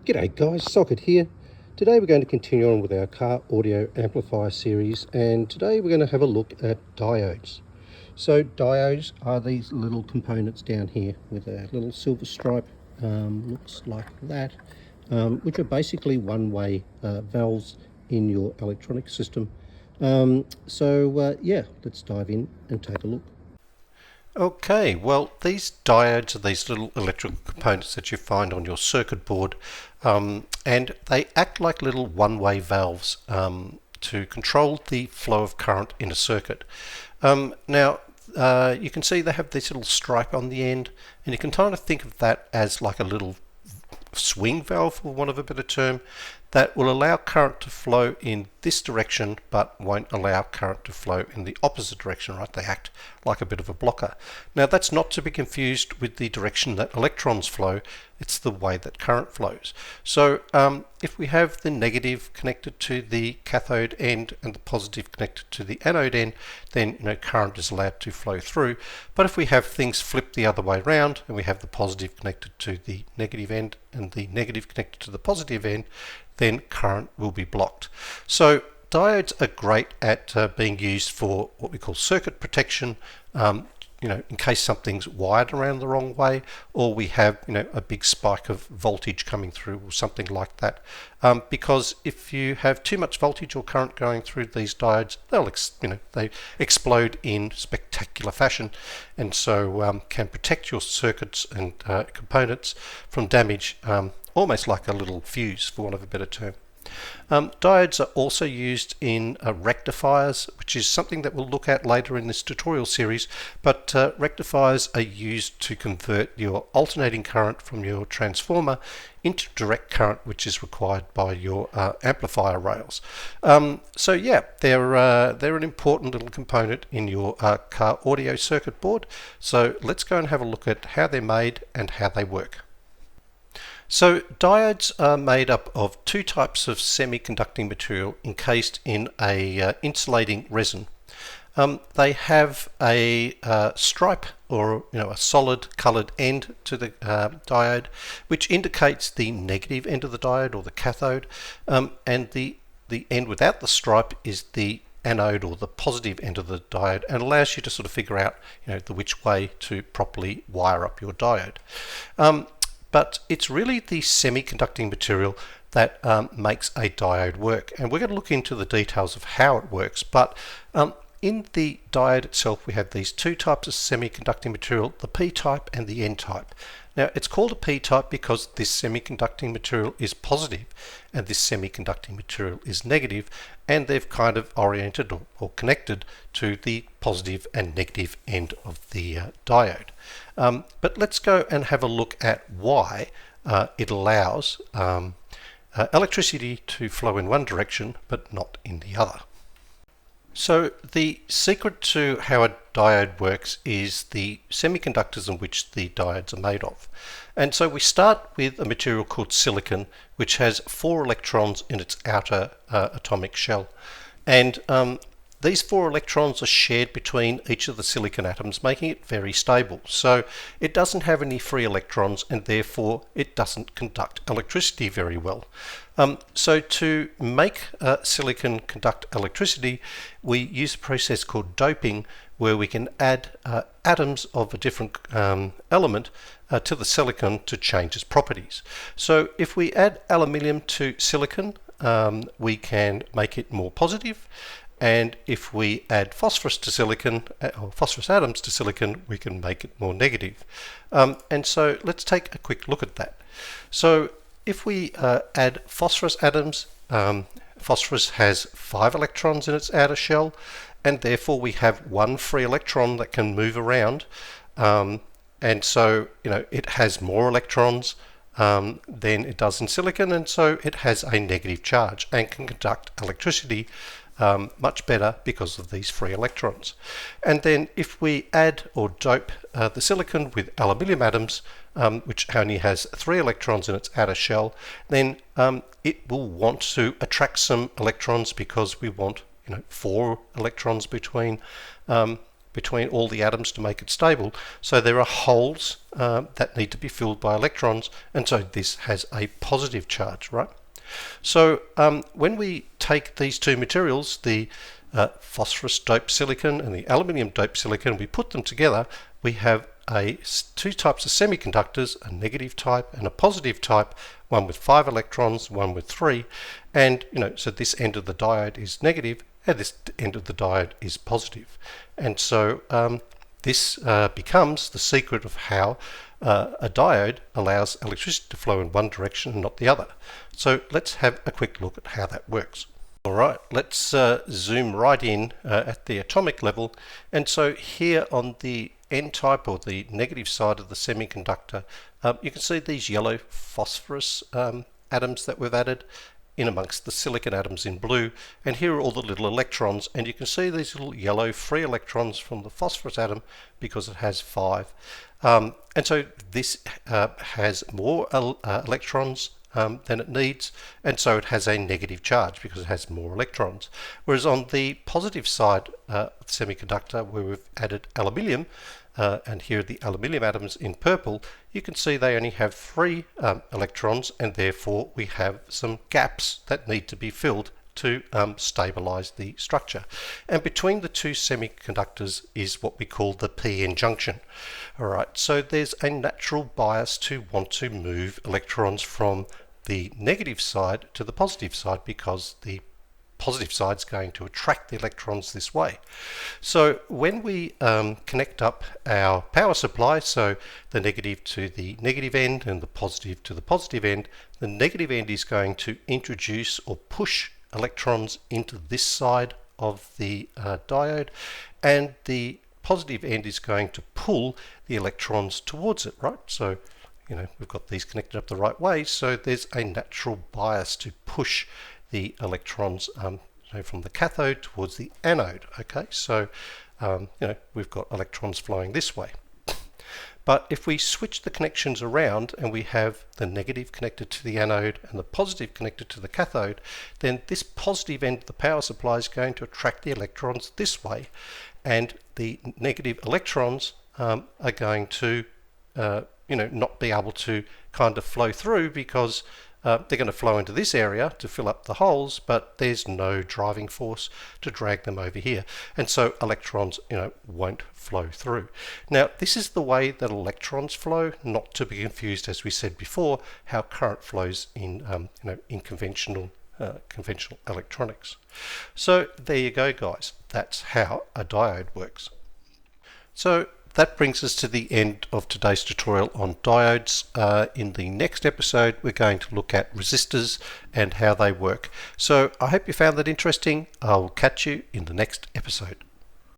G'day guys, Socket here. Today we're going to continue on with our car audio amplifier series, and today we're going to have a look at diodes. So diodes are these little components down here with a little silver stripe, looks like that, which are basically one-way valves in your electronic system. Yeah, let's dive in and take a look. Okay, well, these diodes are these little electrical components that you find on your circuit board, and they act like little one-way valves to control the flow of current in a circuit. You can see they have this little stripe on the end, and you can kind of think of that as like a little swing valve, for want of a better term, that will allow current to flow in this direction but won't allow current to flow in the opposite direction, right? They act like a bit of a blocker. Now that's not to be confused with the direction that electrons flow, it's the way that current flows. So if we have the negative connected to the cathode end and the positive connected to the anode end, then current is allowed to flow through. But if we have things flipped the other way around and we have the positive connected to the negative end and the negative connected to the positive end, then current will be blocked. So diodes are great at being used for what we call circuit protection, in case something's wired around the wrong way, or we have a big spike of voltage coming through or something like that. Because if you have too much voltage or current going through these diodes, they explode in spectacular fashion, and so can protect your circuits and components from damage, almost like a little fuse, for want of a better term. Diodes are also used in rectifiers, which is something that we'll look at later in this tutorial series, but rectifiers are used to convert your alternating current from your transformer into direct current, which is required by your amplifier rails. They're an important little component in your car audio circuit board. So let's go and have a look at how they're made and how they work. So diodes are made up of two types of semiconducting material encased in a insulating resin. They have a stripe, or a solid coloured end to the diode, which indicates the negative end of the diode, or the cathode, and the end without the stripe is the anode, or the positive end of the diode, and allows you to sort of figure out which way to properly wire up your diode. But it's really the semiconducting material that makes a diode work, and we're going to look into the details of how it works. But in the diode itself, we have these two types of semiconducting material, the p-type and the n-type. Now it's called a p-type because this semiconducting material is positive and this semiconducting material is negative, and they've kind of oriented or connected to the positive and negative end of the diode. But let's go and have a look at why it allows electricity to flow in one direction but not in the other. So the secret to how a diode works is the semiconductors in which the diodes are made of. And so we start with a material called silicon, which has 4 electrons in its outer atomic shell. And these 4 electrons are shared between each of the silicon atoms, making it very stable. So it doesn't have any free electrons, and therefore it doesn't conduct electricity very well. So to make silicon conduct electricity, we use a process called doping, where we can add atoms of a different element to the silicon to change its properties. So if we add aluminium to silicon, we can make it more positive. And if we add phosphorus to silicon, or phosphorus atoms to silicon, we can make it more negative. And so let's take a quick look at that. So if we add phosphorus atoms, phosphorus has 5 electrons in its outer shell, and therefore we have 1 free electron that can move around. And so it has more electrons than it does in silicon, and so it has a negative charge and can conduct electricity much better because of these free electrons. And then if we add or dope the silicon with aluminium atoms, which only has 3 electrons in its outer shell, then it will want to attract some electrons, because we want 4 electrons between between all the atoms to make it stable. So there are holes that need to be filled by electrons, and so this has a positive charge, right? So when we take these two materials, the phosphorus doped silicon and the aluminium doped silicon, we put them together, we have two types of semiconductors, a negative type and a positive type, one with 5 electrons, one with 3, and so this end of the diode is negative and this end of the diode is positive. And so this becomes the secret of how a diode allows electricity to flow in one direction and not the other. So let's have a quick look at how that works. Alright, let's zoom right in at the atomic level, and so here on the N-type, or the negative side of the semiconductor, you can see these yellow phosphorus atoms that we've added in amongst the silicon atoms in blue, and here are all the little electrons, and you can see these little yellow free electrons from the phosphorus atom because it has 5. And so this has more electrons than it needs, and so it has a negative charge because it has more electrons. Whereas on the positive side of the semiconductor, where we've added aluminium, and here are the aluminium atoms in purple, you can see they only have 3 electrons, and therefore we have some gaps that need to be filled to stabilize the structure. And between the two semiconductors is what we call the p-n junction. Alright, so there's a natural bias to want to move electrons from the negative side to the positive side because the positive side is going to attract the electrons this way. So when we connect up our power supply, so the negative to the negative end and the positive to the positive end, the negative end is going to introduce or push electrons into this side of the diode, and the positive end is going to pull the electrons towards it, right? So we've got these connected up the right way, so there's a natural bias to push the electrons from the cathode towards the anode. Okay, so we've got electrons flowing this way. But if we switch the connections around and we have the negative connected to the anode and the positive connected to the cathode, then this positive end of the power supply is going to attract the electrons this way, and the negative electrons are going to not be able to kind of flow through because they're going to flow into this area to fill up the holes, but there's no driving force to drag them over here, and so electrons won't flow through. Now this is the way that electrons flow, not to be confused, as we said before, how current flows in in conventional electronics. So there you go, guys, that's how a diode works. So that brings us to the end of today's tutorial on diodes. In the next episode, we're going to look at resistors and how they work. So I hope you found that interesting. I'll catch you in the next episode.